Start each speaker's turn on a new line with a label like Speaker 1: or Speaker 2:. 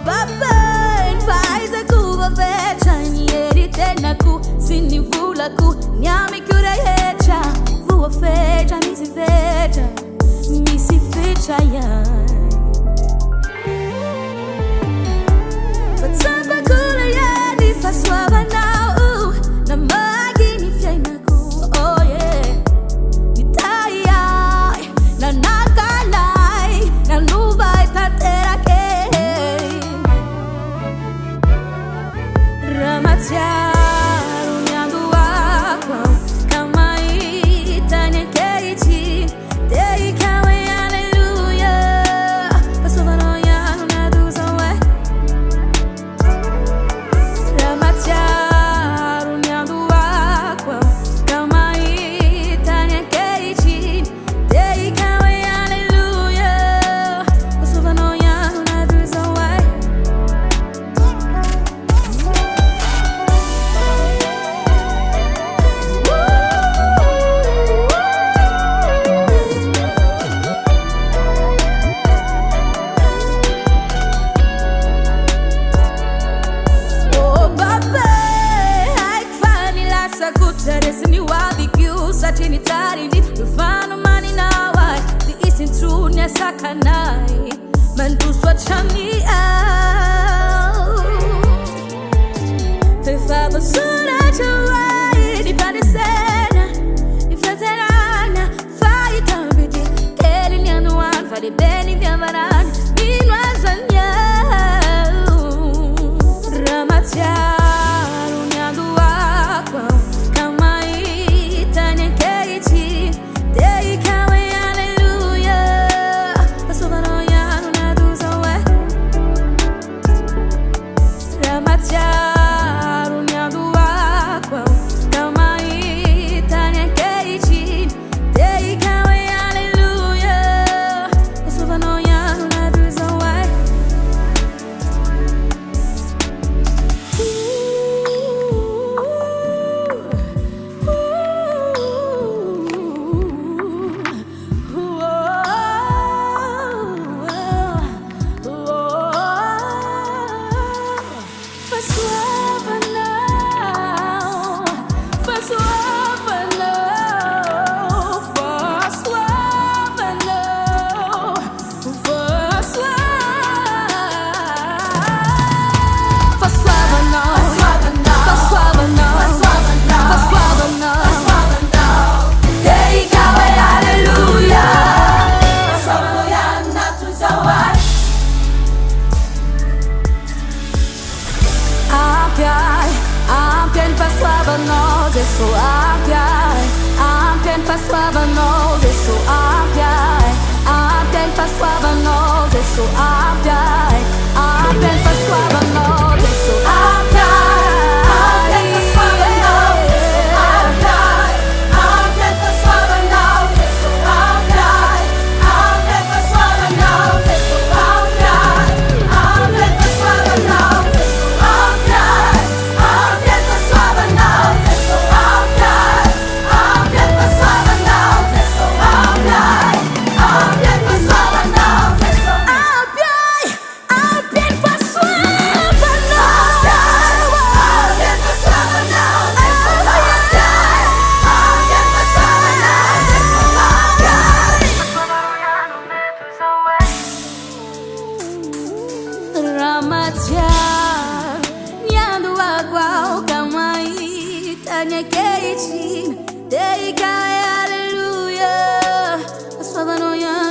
Speaker 1: Pepe, faz a curva vecha, nieri tenaku, sinivulaku, nyami kureyecha, vua fecha, misi fecha ya. Fatsamba kula ya ni FAHASOAVANAO, na magini fiainaku, oh yeah. Nitayay, na nakalay, na nubay taterake. Ramatyaro nyando ako, kamay tanya keichi, te ikaw ay hallelujah. FAHASOAVANAO yano na dusawe. Ramatyaro nyando ako, kamay tanya keichi, te ikaw ay hallelujah. FAHASOAVANAO yano na dusawe. Tinitarindi mfano mani nawa ziisi ntunya sakanai manduswa chani au fefa basura chawai nipande sena nifraterana fai tambiti keli nyanuan fadi beni vyamaran minwazanya Ramatyaro nyando ako so ampian FAHASOAVANAO, so ampian FAHASOAVANAO, so ampian FAHASOAVANAO, so Ramatyaro nyando ako, kamay tanya keichi, te ikaw ay hallelujah. FAHASOAVANAO.